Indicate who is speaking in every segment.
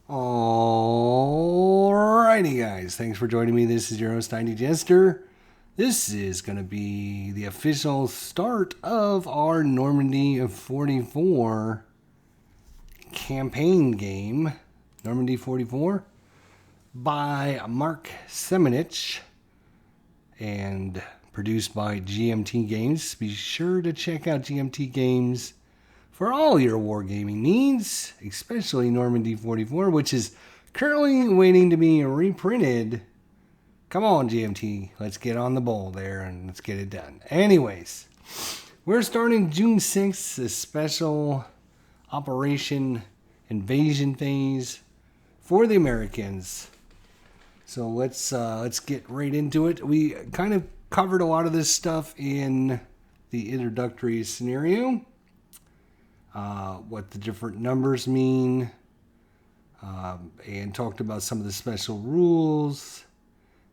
Speaker 1: Alrighty, guys. Thanks for joining me. This is your host, Tiny Jester. This is going to be the official start of our Normandy 44 campaign game. Normandy 44 by Mark Semenich and produced by GMT Games. Be sure to check out GMT Games for all your wargaming needs, especially Normandy 44, which is currently waiting to be reprinted. Come on, GMT. Let's get on the ball there and let's get it done. Anyways, we're starting June 6th, a special Operation Invasion phase for the Americans. So let's get right into it. We kind of covered a lot of this stuff in the introductory scenario. What the different numbers mean, and talked about some of the special rules,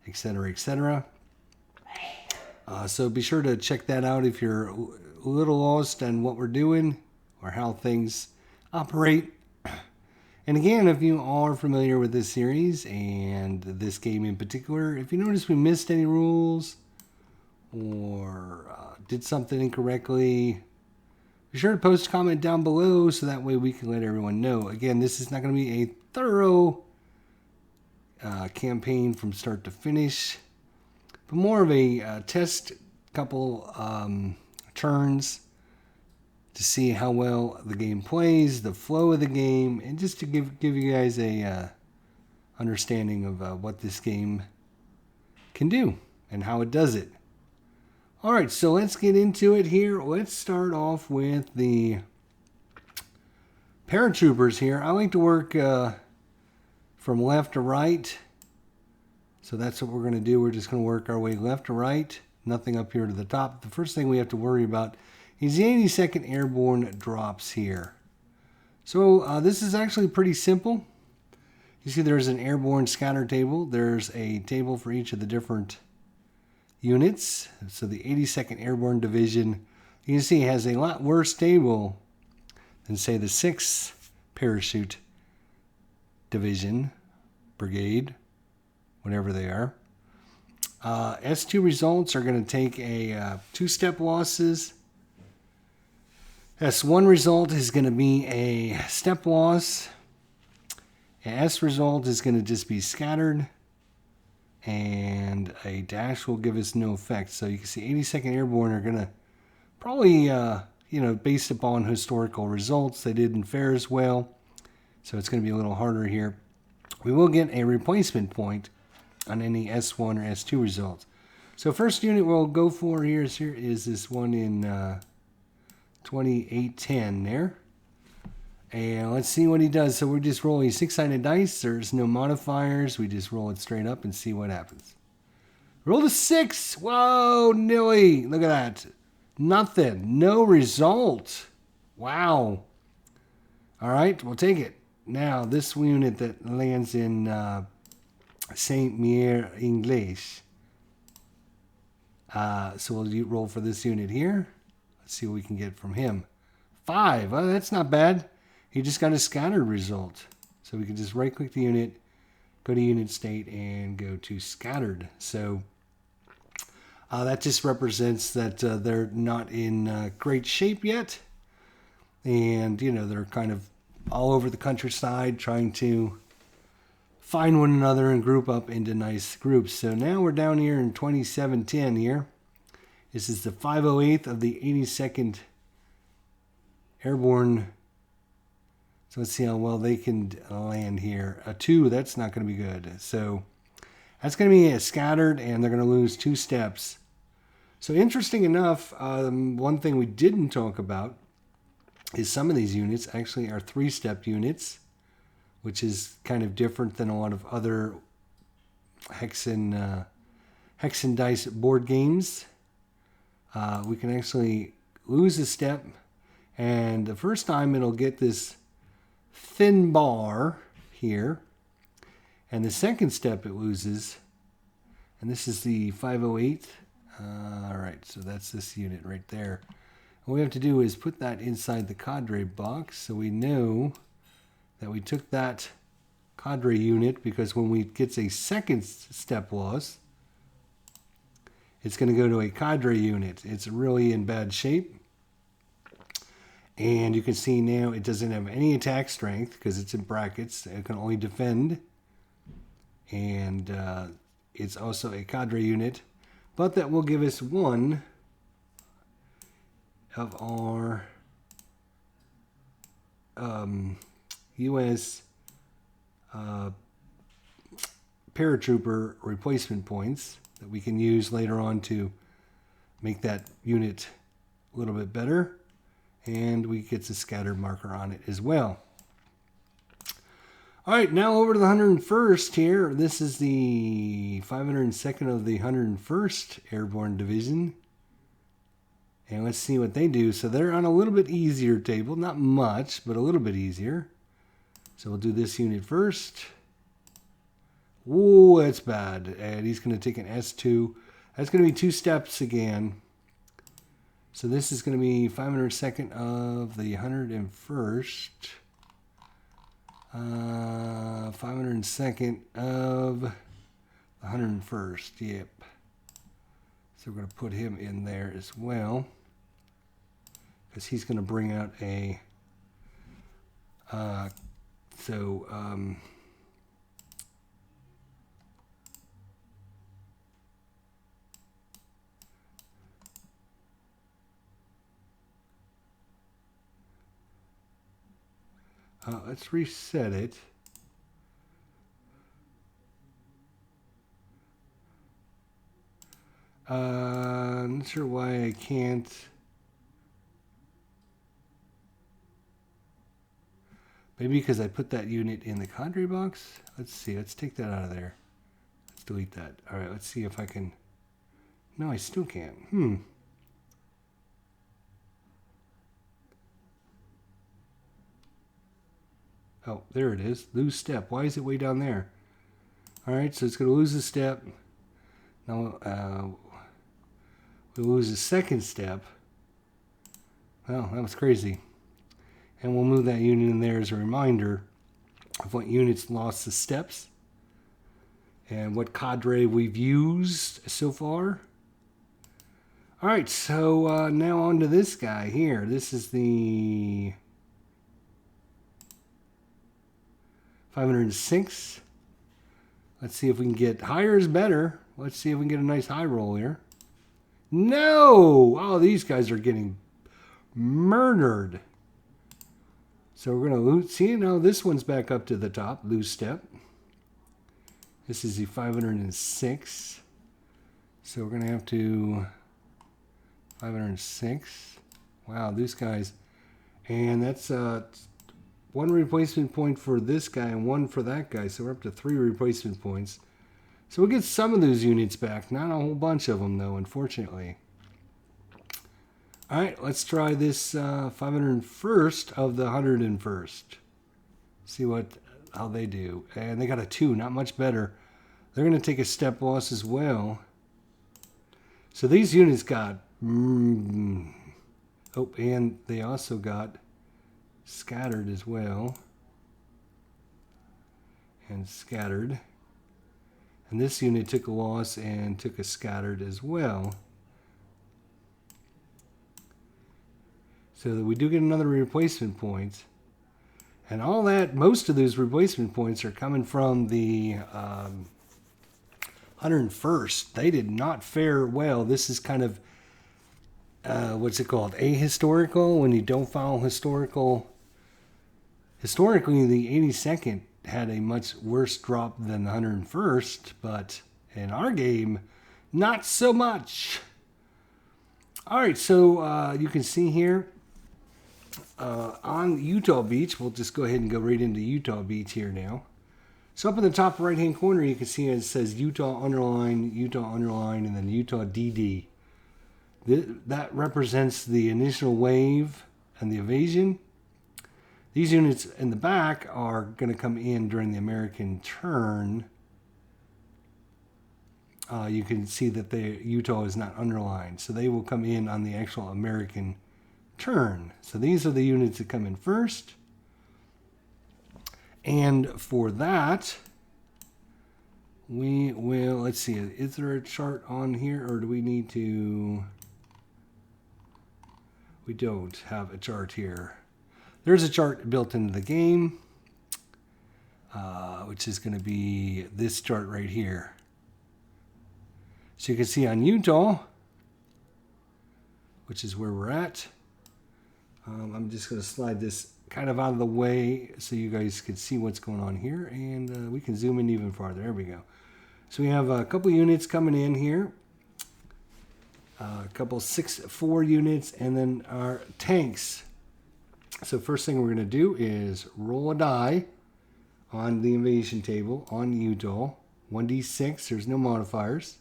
Speaker 1: etc., etc. So be sure to check that out if you're a little lost on what we're doing or how things operate. And again, if you are familiar with this series and this game in particular, if you notice we missed any rules or did something incorrectly, be sure to post a comment down below so that way we can let everyone know. Again, this is not going to be a thorough campaign from start to finish, but more of a test couple turns to see how well the game plays, the flow of the game, and just to give you guys a understanding of what this game can do and how it does it. All right, so let's get into it here. Let's start off with the Paratroopers here. I like to work from left to right. So that's what we're going to do. We're just going to work our way left to right. Nothing up here to the top. The first thing we have to worry about is the 82nd Airborne drops here. So this is actually pretty simple. You see there's an airborne scatter table. There's a table for each of the different units. So the 82nd Airborne Division, you can see, has a lot worse table than, say, the 6th Parachute Division, Brigade, whatever they are. S2 results are going to take a 2-step losses. S1 result is going to be a step loss. S result is going to just be scattered. And a dash will give us no effect. So you can see 82nd Airborne are going to probably, based upon historical results, they didn't fare as well. So it's going to be a little harder here. We will get a replacement point on any S1 or S2 results. So first unit we'll go for here is this one in 2810 there. And let's see what he does. So we're just rolling 6-sided dice. There's no modifiers. We just roll it straight up and see what happens. Roll a 6. Whoa, Nilly. Look at that. Nothing. No result. Wow. All right, we'll take it. Now, this unit that lands in Saint-Mier English. So we'll roll for this unit here. Let's see what we can get from him. 5. Oh, that's not bad. He just got a scattered result. So we can just right-click the unit, go to unit state, and go to scattered. So that just represents that they're not in great shape yet. And, they're kind of all over the countryside trying to find one another and group up into nice groups. So now we're down here in 2710 here. This is the 508th of the 82nd Airborne. So let's see how well they can land here. A 2, that's not going to be good. So that's going to be scattered, and they're going to lose 2 steps. So interesting enough, one thing we didn't talk about is some of these units actually are 3-step units, which is kind of different than a lot of other hex and dice board games. We can actually lose a step, and the first time it'll get this thin bar here, and the second step it loses, and this is the 508. All right, so that's this unit right there. What we have to do is put that inside the cadre box so we know that we took that cadre unit, because when we gets a second step loss, it's going to go to a cadre unit. It's really in bad shape. And you can see now it doesn't have any attack strength because it's in brackets. It can only defend. And it's also a cadre unit. But that will give us one of our U.S. Paratrooper replacement points that we can use later on to make that unit a little bit better. And we get a scattered marker on it as well. All right, now over to the 101st here. This is the 502nd of the 101st Airborne Division. And let's see what they do. So they're on a little bit easier table. Not much, but a little bit easier. So we'll do this unit first. Ooh, that's bad. And he's going to take an S2. That's going to be 2 steps again. So this is going to be 502nd of the 101st. 502nd of the 101st. Yep. So we're going to put him in there as well, because he's going to bring out a let's reset it. I'm not sure why I can't. Maybe because I put that unit in the cadre box. Let's see. Let's take that out of there. Let's delete that. All right. Let's see if I can. No, I still can't. Oh, there it is. Lose step. Why is it way down there? All right, so it's going to lose a step. Now we'll lose a second step. Well, that was crazy. And we'll move that unit in there as a reminder of what units lost the steps and what cadre we've used so far. All right, so now on to this guy here. This is the 506. Let's see if we can get higher is better. Let's see if we can get a nice high roll here. No! Oh, these guys are getting murdered. So we're going to lose. See, now this one's back up to the top. Lose step. This is the 506. So we're going to have to 506. Wow, these guys. And that's one replacement point for this guy and one for that guy. So we're up to 3 replacement points. So we'll get some of those units back. Not a whole bunch of them, though, unfortunately. All right, let's try this 501st of the 101st. See how they do. And they got a 2, not much better. They're going to take a step loss as well. So these units got... oh, and they also got scattered as well. And scattered. And this unit took a loss and took a scattered as well. So that we do get another replacement point. And all that, most of those replacement points are coming from the 101st. They did not fare well. This is kind of, what's it called? Ahistorical, when you don't follow historical. Historically, the 82nd had a much worse drop than the 101st, but in our game, not so much. All right, so you can see here on Utah Beach, we'll just go ahead and go right into Utah Beach here now. So up in the top right-hand corner, you can see it says Utah underline, and then Utah DD. That represents the initial wave and the evasion. These units in the back are going to come in during the American turn. You can see that Utah is not underlined, so they will come in on the actual American turn. So these are the units that come in first. And for that, we will, let's see, is there a chart on here, or do we need to? We don't have a chart here. There's a chart built into the game, which is going to be this chart right here. So you can see on Utah, which is where we're at. I'm just going to slide this kind of out of the way so you guys can see what's going on here, and we can zoom in even farther. There we go. So we have a couple units coming in here, a couple 6-4 units, and then our tanks. So first thing we're going to do is roll a die on the invasion table on Utah, 1d6. There's no modifiers,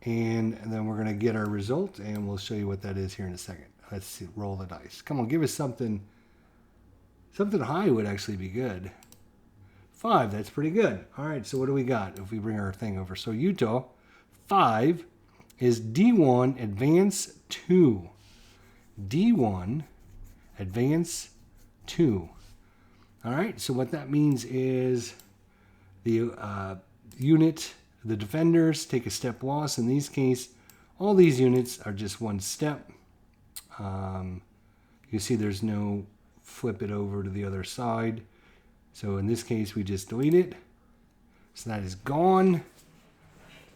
Speaker 1: and then we're going to get our result, and we'll show you what that is here in a second. Let's see, roll the dice. Come on, give us something. Something high would actually be good. 5, that's pretty good. All right, so what do we got if we bring our thing over? So Utah, 5 is D1, Advance 2. D1, Advance 2. All right, so what that means is the unit, the defenders, take a step loss. In these case, all these units are just one step. You see there's no flip it over to the other side. So in this case, we just delete it. So that is gone.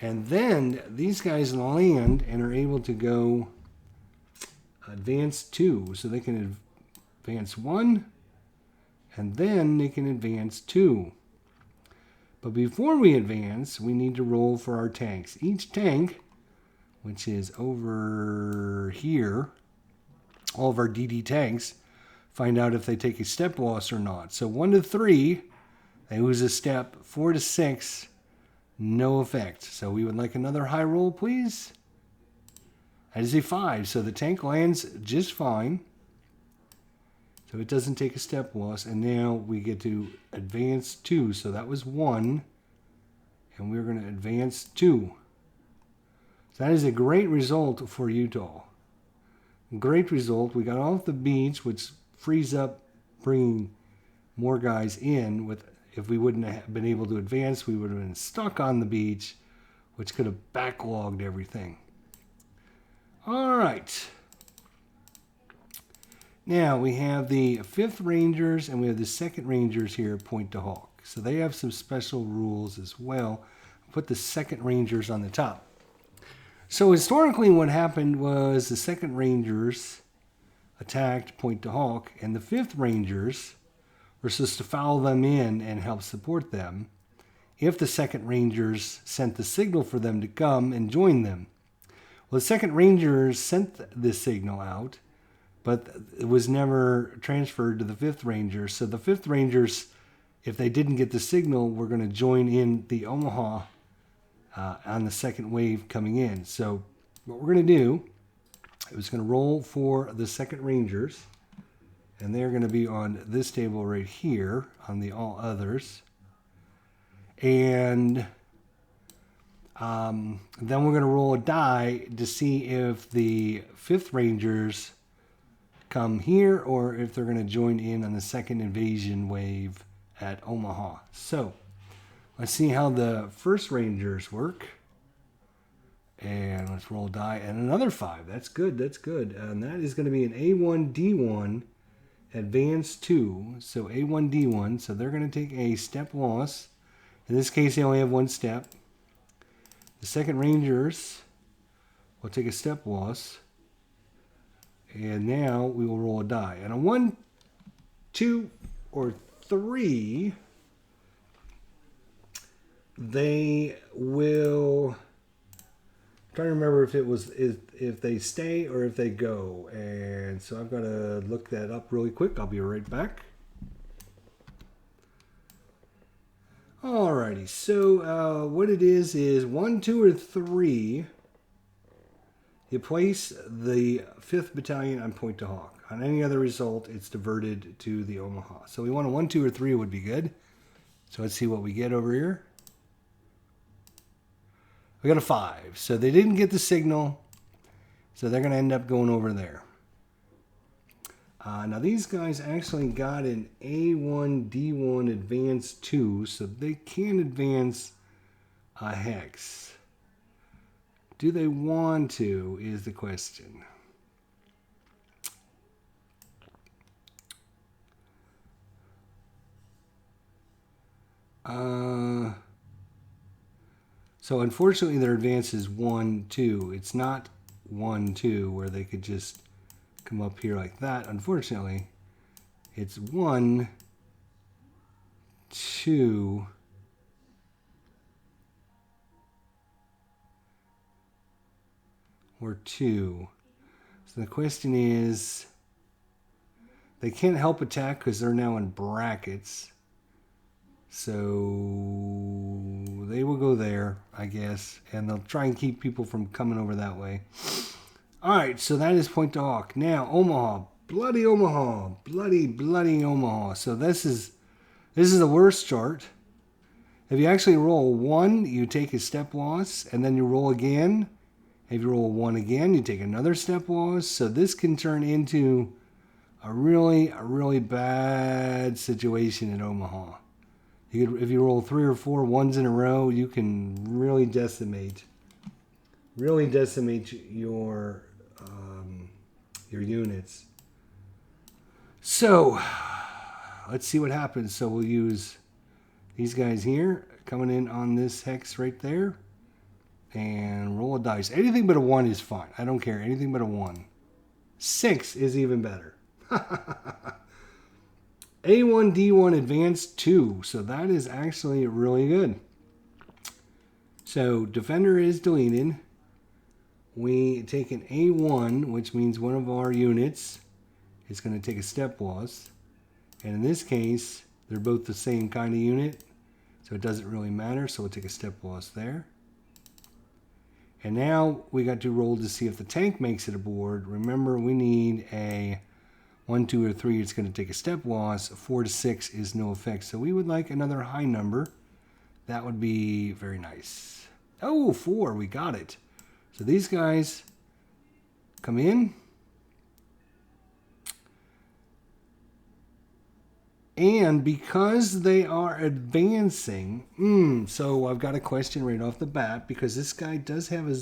Speaker 1: And then these guys land and are able to go advance 2. So they can advance 1, and then they can advance 2. But before we advance, we need to roll for our tanks. Each tank, which is over here, all of our DD tanks, find out if they take a step loss or not. So 1 to 3, they lose a step. 4 to 6, no effect. So we would like another high roll, please. That is a 5. So the tank lands just fine. So it doesn't take a step loss. And now we get to advance 2. So that was 1. And we're going to advance 2. So that is a great result for Utah. Great result. We got off the beach, which frees up bringing more guys in. If we wouldn't have been able to advance, we would have been stuck on the beach, which could have backlogged everything. All right. Now we have the 5th Rangers and we have the 2nd Rangers here at Point to Hawk. So they have some special rules as well. I'll put the 2nd Rangers on the top. So historically what happened was the 2nd Rangers attacked Point to Hawk, and the 5th Rangers were supposed to follow them in and help support them if the 2nd Rangers sent the signal for them to come and join them. Well, the 2nd Rangers sent the signal out, but it was never transferred to the 5th Rangers. So the 5th Rangers, if they didn't get the signal, were going to join in the Omaha on the 2nd wave coming in. So what we're going to do, it was going to roll for the 2nd Rangers, and they're going to be on this table right here on the all others. And then we're going to roll a die to see if the 5th Rangers come here or if they're going to join in on the 2nd invasion wave at Omaha. So let's see how the 1st Rangers work. And let's roll a die. And another 5. That's good. That's good. And that is going to be an A1D1 advance 2. So A1D1. So they're going to take a step loss. In this case, they only have 1 step. The 2nd Rangers will take a step loss. And now we will roll a die. And a 1, 2, or 3, they will... I'm trying to remember if it was if they stay or if they go. And so I've got to look that up really quick. I'll be right back. Alrighty, so what it is 1, 2, or 3. You place the 5th Battalion on Point to Hawk. On any other result, it's diverted to the Omaha. So we want a 1, 2, or 3 would be good. So let's see what we get over here. We got a 5. So they didn't get the signal. So they're going to end up going over there. Now these guys actually got an A1, D1 Advance 2, so they can advance a hex. Do they want to, is the question. So unfortunately their advance is 1, 2. It's not 1, 2 where they could just come up here like that. Unfortunately, it's 1, 2, or 2. So the question is, they can't help attack because they're now in brackets. So they will go there, I guess, and they'll try and keep people from coming over that way. All right, so that is Point to Hawk. Now, Omaha, bloody Omaha, bloody Omaha. So this is the worst chart. If you actually roll 1, you take a step loss, and then you roll again. If you roll 1 again, you take another step loss. So this can turn into a really bad situation in Omaha. If you roll 3 or 4 ones in a row, you can really decimate your units. So let's see what happens. So we'll use these guys here coming in on this hex right there, and roll a dice. Anything but a 1 is fine. I don't care. Anything but a 1. 6 is even better. A1, D1 Advanced 2. So that is actually really good. So Defender is deleted. We take an A1, which means one of our units is going to take a step loss. And in this case, they're both the same kind of unit. So it doesn't really matter. So we'll take a step loss there. And now we got to roll to see if the tank makes it aboard. Remember, we need a 1, 2, or 3, it's going to take a step loss. 4 to 6 is no effect. So we would like another high number. That would be very nice. Oh, 4, we got it. So these guys come in. And because they are advancing, so I've got a question right off the bat, because this guy does have a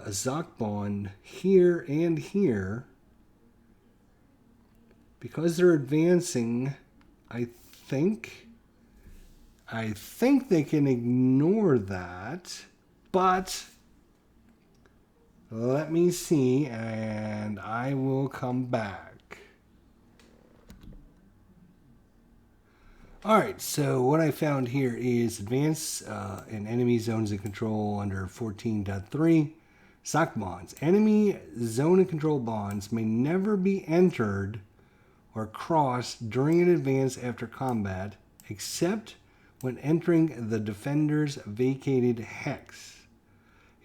Speaker 1: Zokbon here and here. Because they're advancing, I think they can ignore that, but let me see, and I will come back. All right, so what I found here is advance in enemy zones of control under 14.3. Sock bonds. Enemy zone of control bonds may never be entered or crossed during an advance after combat, except when entering the defender's vacated hex.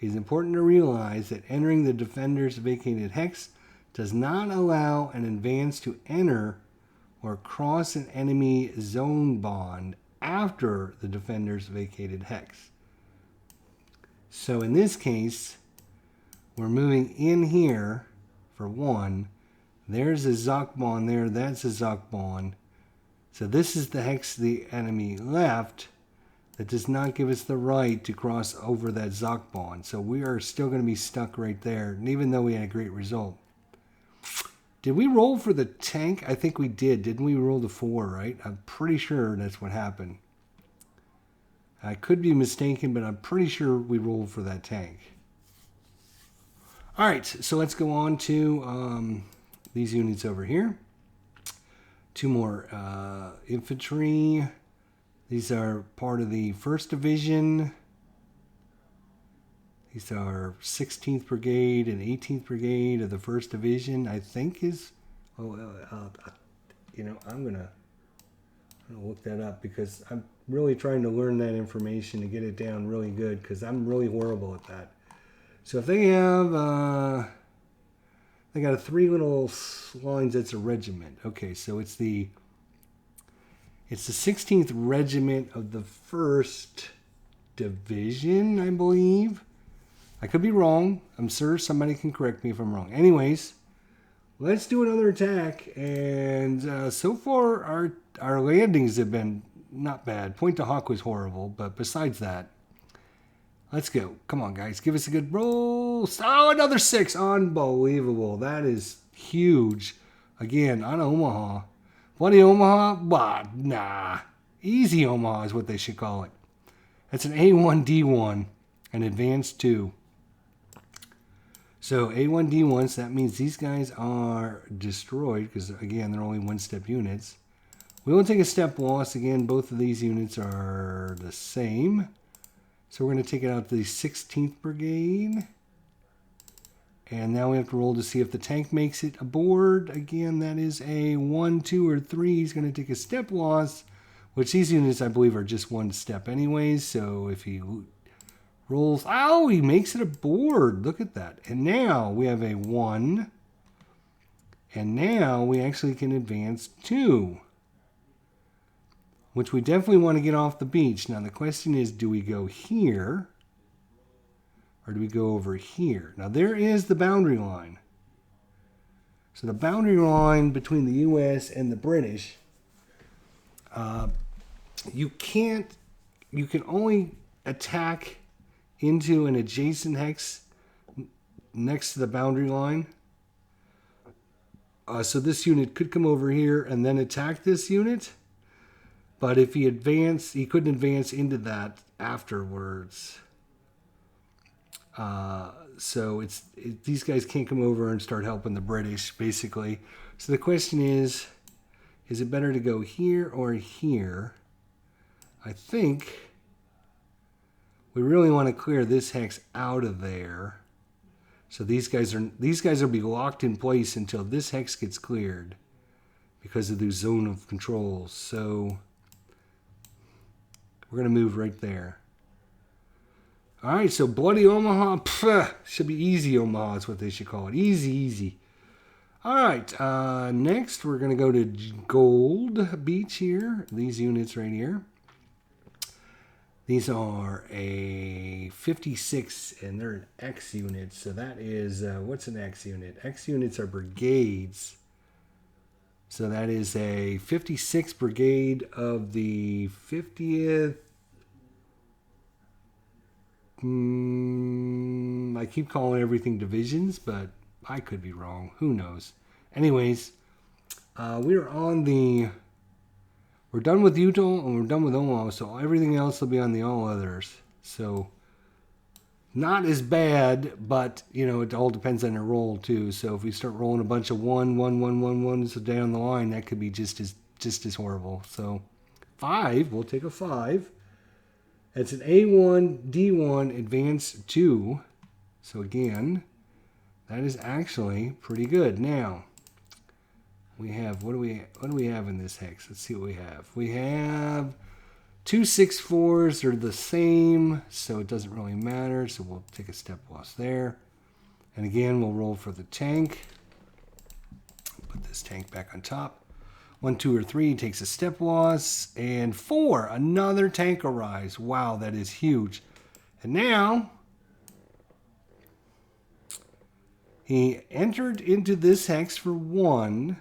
Speaker 1: It is important to realize that entering the defender's vacated hex does not allow an advance to enter or cross an enemy zone bond after the defender's vacated hex. So in this case, we're moving in here for 1. There's a Zokbon there. That's a Zokbon. So this is the hex the enemy left that does not give us the right to cross over that Zokbon. So we are still going to be stuck right there, and even though we had a great result. Did we roll for the tank? I think we did. Didn't we roll the 4, right? I'm pretty sure that's what happened. I could be mistaken, but I'm pretty sure we rolled for that tank. All right, so let's go on to these units over here. 2 more infantry. These are part of the 1st Division. These are 16th Brigade and 18th Brigade of the 1st Division, I think is... I'm gonna look that up because I'm really trying to learn that information and get it down really good because I'm really horrible at that. So if they have... They got 3 little lines. That's a regiment. Okay, so it's the 16th Regiment of the 1st Division, I believe. I could be wrong. I'm sure somebody can correct me if I'm wrong. Anyways, let's do another attack. And so far, our landings have been not bad. Point to Hawk was horrible, but besides that, let's go. Come on, guys. Give us a good roll. Oh, another 6. Unbelievable. That is huge. Again, on Omaha. Bloody Omaha? Bah, nah. Easy Omaha is what they should call it. That's an A1D1, an advanced 2. So A1D1, so that means these guys are destroyed because, again, they're only one-step units. We will take a step loss. Again, both of these units are the same. So we're going to take it out to the 16th Brigade. And now we have to roll to see if the tank makes it aboard. Again, that is a 1, 2, or 3. He's going to take a step loss, which these units, I believe, are just one step anyways. So if he rolls... Oh, he makes it aboard. Look at that. And now we have a 1. And now we actually can advance 2. Which we definitely want to get off the beach. Now the question is, do we go here? Or do we go over here? Now there is the boundary line. So the boundary line between the U.S. and the British, you can only attack into an adjacent hex next to the boundary line. So this unit could come over here and then attack this unit. But if he advanced, he couldn't advance into that afterwards. So these guys can't come over and start helping the British, basically. So the question is it better to go here or here? I think we really want to clear this hex out of there. So these guys will be locked in place until this hex gets cleared because of the zone of control. So we're going to move right there. All right, so Bloody Omaha, should be easy Omaha is what they should call it. Easy, easy. All right, next we're going to go to Gold Beach here. These units right here. These are a 56, and they're an X unit. So that is, what's an X unit? X units are brigades. So that is a 56 Brigade of the 50th. I keep calling everything divisions, but I could be wrong. Who knows? Anyways, we're done with Utah and we're done with Omaha, so everything else will be on the all others. So not as bad, but it all depends on your roll too. So if we start rolling a bunch of 1, 1, 1, 1, 1s down the line, that could be just as horrible. So 5, we'll take a 5. It's an A1, D1, Advanced 2. So again, that is actually pretty good. Now, we have, what do we have in this hex? Let's see what we have. We have 2 6-4s. They're the same, so it doesn't really matter. So we'll take a step loss there. And again, we'll roll for the tank. Put this tank back on top. 1, 2, or 3 takes a step loss. And 4, another tank rise. Wow, that is huge. And now, he entered into this hex for 1.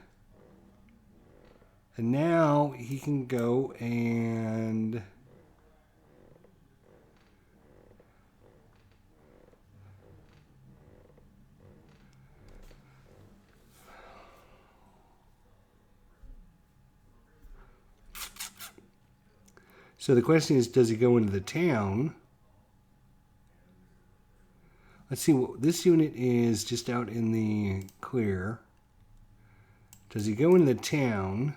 Speaker 1: And now he can go and... So the question is, does he go into the town? Let's see, this unit is just out in the clear. Does he go into the town?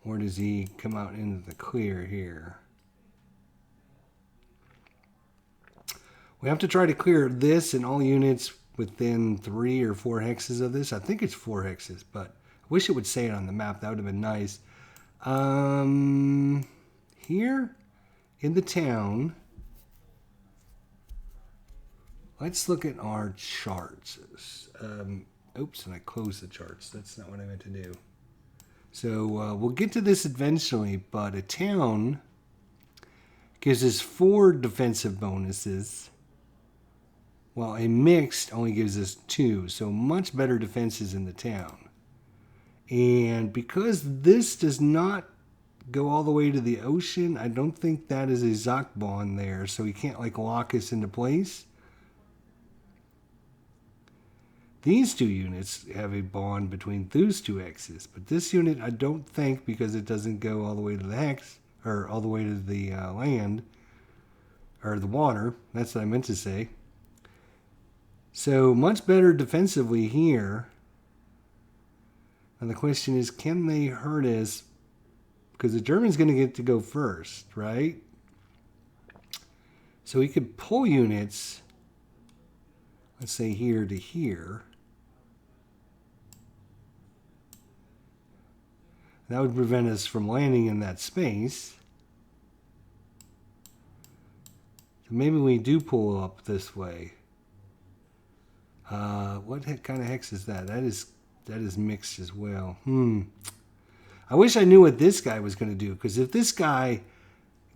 Speaker 1: Or does he come out into the clear here? We have to try to clear this and all units within 3 or 4 hexes of this. I think it's 4 hexes, but I wish it would say it on the map. That would have been nice. Here in the town, let's look at our charts. Oops, and I closed the charts. That's not what I meant to do. So we'll get to this eventually, but a town gives us 4 defensive bonuses. while a mixed only gives us 2. So much better defenses in the town. And because this does not go all the way to the ocean, I don't think that is a Zoc bond there, so he can't like lock us into place. These 2 units have a bond between those 2 hexes, but this unit I don't think, because it doesn't go all the way to the hex, or all the way to the land, or the water. That's what I meant to say. So much better defensively here. And the question is, can they hurt us? Because the German's going to get to go first, right? So he could pull units, let's say here to here. That would prevent us from landing in that space. So maybe we do pull up this way. What kind of hex is that? That is mixed as well. I wish I knew what this guy was going to do, because if this guy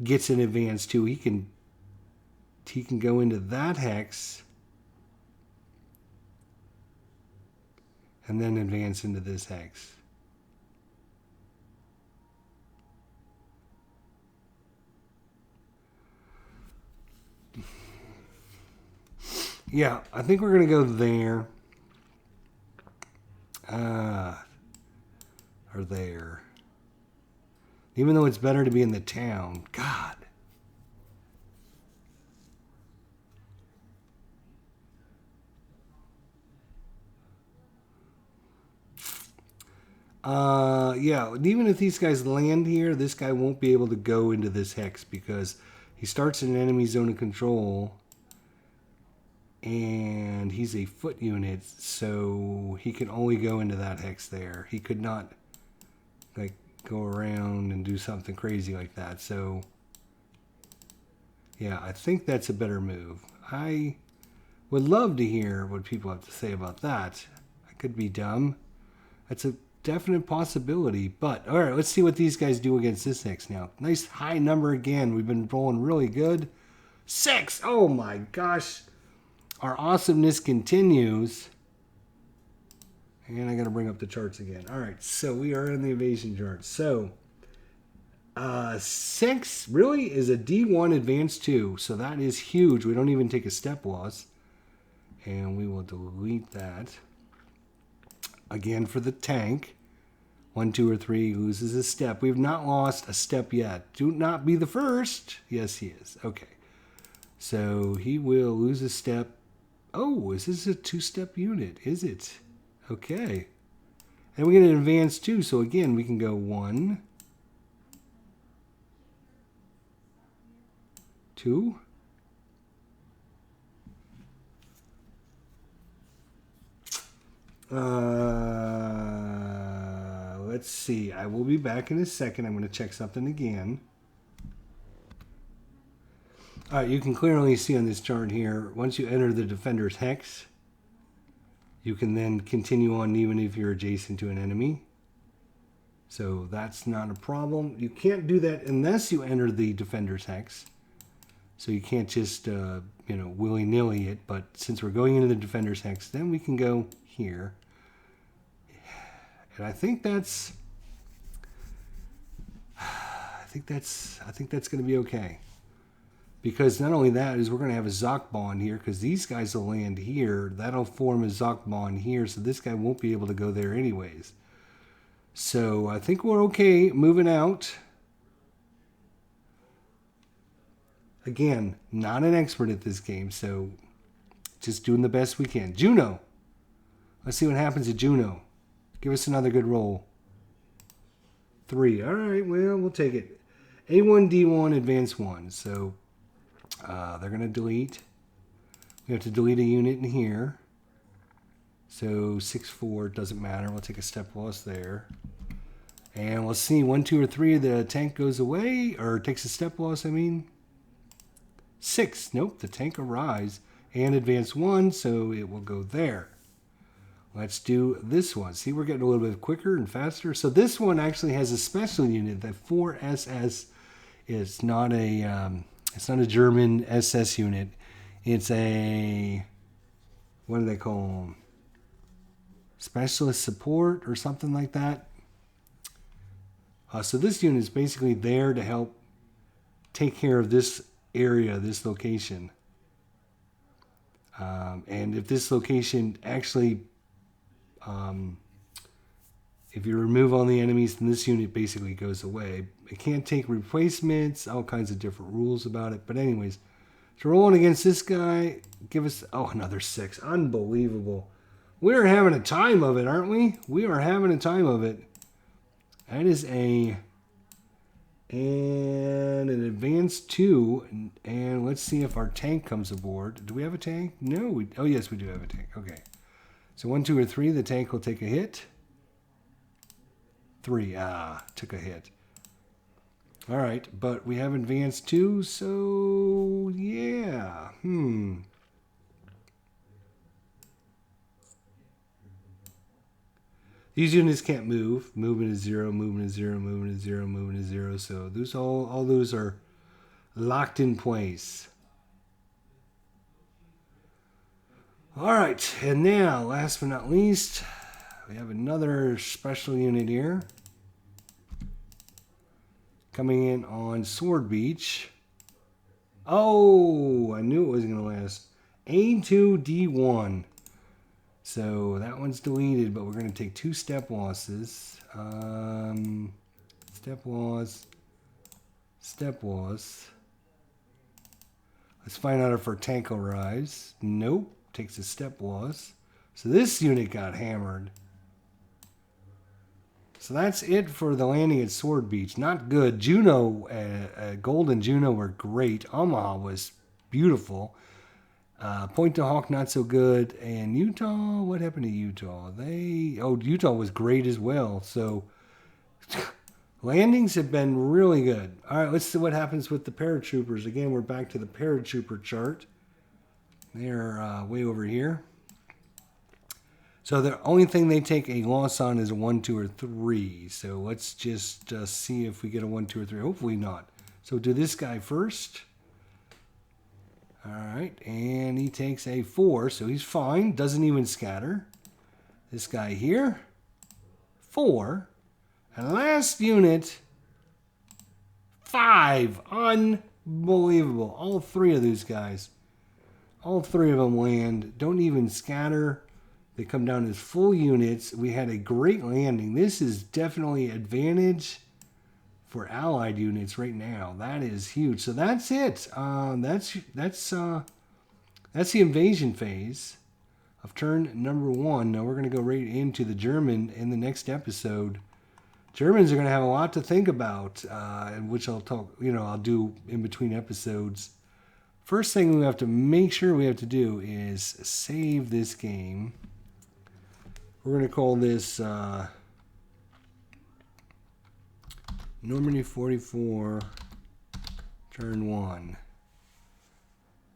Speaker 1: gets an advance too, he can go into that hex and then advance into this hex. Yeah, I think we're going to go there. Or there. Even though it's better to be in the town. God. Yeah, even if these guys land here, this guy won't be able to go into this hex because he starts in an enemy zone of control. And he's a foot unit, so he can only go into that hex there. He could not like go around and do something crazy like that. So yeah, I think that's a better move. I would love to hear what people have to say about that. I could be dumb. That's a definite possibility. But all right, let's see what these guys do against this hex now. Nice high number again. We've been rolling really good. 6. Oh my gosh. Our awesomeness continues. And I got to bring up the charts again. All right, so we are in the Evasion Chart. So 6 really is a D1 Advanced 2. So that is huge. We don't even take a step loss. And we will delete that. Again for the tank. 1, 2, or 3 loses a step. We have not lost a step yet. Do not be the first. Yes, he is. Okay. So he will lose a step. Oh, is this a 2-step unit? Is it? Okay. And we get an advance too. So again, we can go 1, 2. Let's see. I will be back in a second. I'm going to check something again. All right, you can clearly see on this chart here, once you enter the defender's hex, you can then continue on even if you're adjacent to an enemy. So that's not a problem. You can't do that unless you enter the defender's hex. So you can't just, willy-nilly it. But since we're going into the defender's hex, then we can go here. And I think that's going to be okay. Because not only that is we're going to have a Zoc bond here because these guys will land here. That'll form a Zoc bond here, so this guy won't be able to go there anyways. So I think we're okay moving out. Again, not an expert at this game, so just doing the best we can. Juno. Let's see what happens at Juno. Give us another good roll. 3. All right, well, we'll take it. A1, D1, Advance 1. So they're going to delete. We have to delete a unit in here. So 6, 4, doesn't matter. We'll take a step loss there. And we'll see 1, 2, or 3, the tank goes away, or takes a step loss, I mean. 6, nope, the tank arrives. And advance 1, so it will go there. Let's do this one. See, we're getting a little bit quicker and faster. So this one actually has a special unit. The 4SS is not a... it's not a German SS unit. It's a what do they call them? Specialist support or something like that. So this unit is basically there to help take care of this area, this location. And if this location actually, if you remove all the enemies, then this unit basically goes away. It can't take replacements, all kinds of different rules about it. But anyways, so rolling against this guy, give us, oh, another 6. Unbelievable. We're having a time of it, aren't we? We are having a time of it. That is an advanced 2. And let's see if our tank comes aboard. Do we have a tank? No. Oh, yes, we do have a tank. Okay. So 1, 2, or 3, the tank will take a hit. 3. Took a hit. All right, but we have advanced 2, so yeah. These units can't move. Movement is 0, movement is 0, movement is 0, movement is 0. So those all those are locked in place. All right, and now, last but not least, we have another special unit here. Coming in on Sword Beach. Oh, I knew it wasn't going to last. A2D1. So that one's deleted, but we're going to take 2 step losses. Step loss. Step loss. Let's find out if our tank arrives. Nope. Takes a step loss. So this unit got hammered. So that's it for the landing at Sword Beach. Not good. Juno, Gold and Juno were great. Omaha was beautiful. Point to Hawk, not so good. And Utah, what happened to Utah? Utah was great as well. So landings have been really good. All right, let's see what happens with the Paratroopers. Again, we're back to the Paratrooper chart. They're way over here. So the only thing they take a loss on is a 1, 2, or 3. So let's just see if we get a 1, 2, or 3. Hopefully not. So do this guy first. All right, and he takes a 4, so he's fine. Doesn't even scatter. This guy here, 4. And last unit, 5. Unbelievable. All 3 of these guys. All 3 of them land. Don't even scatter. They come down as full units. We had a great landing. This is definitely advantage for allied units right now. That is huge. So that's it. That's the invasion phase of turn number 1. Now we're going to go right into the German in the next episode. Germans are going to have a lot to think about, which I'll talk. I'll do in between episodes. First thing we have to make sure we have to do is save this game. We're going to call this Normandy 44, turn 1.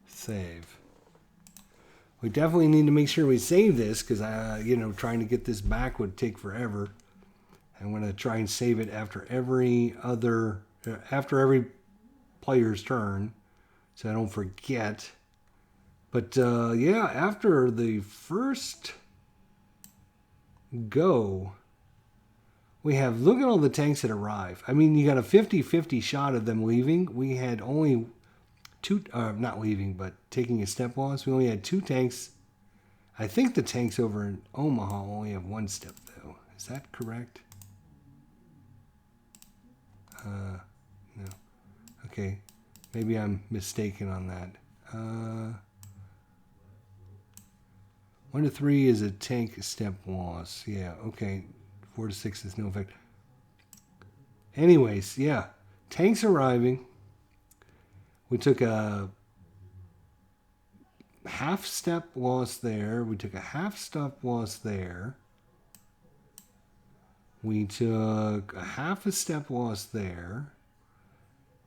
Speaker 1: Save. We definitely need to make sure we save this because, trying to get this back would take forever. I'm going to try and save it after every player's turn so I don't forget. But, after the first go, we have, look at all the tanks that arrive. I mean, you got a 50-50 shot of them leaving. We had only 2, not leaving, but taking a step loss. We only had 2 tanks. I think the tanks over in Omaha only have 1 step, though. Is that correct? No. Okay. Maybe I'm mistaken on that. 1 to 3 is a tank step loss. Yeah, okay. 4 to 6 is no effect. Anyways, yeah. Tanks arriving. We took a half step loss there. We took a half step loss there. We took a half a step loss there.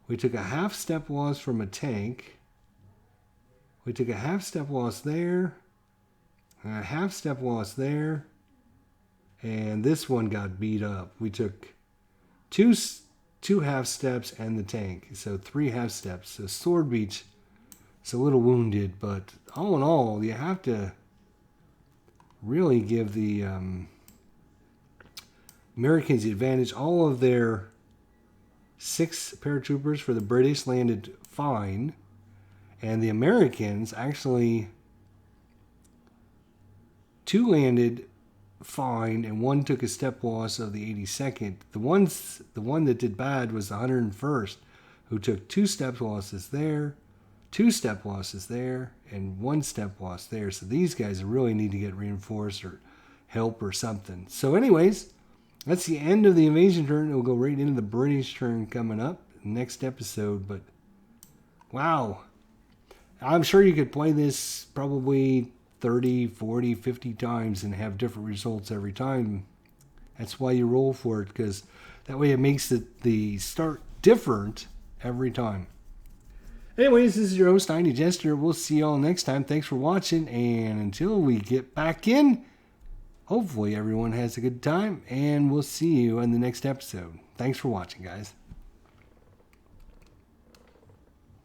Speaker 1: We took a half step loss from a tank. We took a half step loss there. A half step loss there. And this one got beat up. We took two half steps and the tank. So 3 half steps. So Sword Beach is a little wounded, but all in all, you have to really give the Americans the advantage. All of their 6 paratroopers for the British landed fine, and the Americans actually 2 landed fine and 1 took a step loss of the 82nd. The one that did bad was the 101st, who took 2 step losses there, 2 step losses there, and 1 step loss there. So these guys really need to get reinforced or help or something. So anyways, that's the end of the Evasion turn. We'll go right into the British turn coming up next episode. But wow, I'm sure you could play this probably 30, 40, 50 times and have different results every time. That's why you roll for it, because that way it makes the start different every time. Anyways, this is your host, Tiny Jester. We'll see y'all next time. Thanks for watching, and until we get back in, hopefully everyone has a good time, and we'll see you in the next episode. Thanks for watching, guys.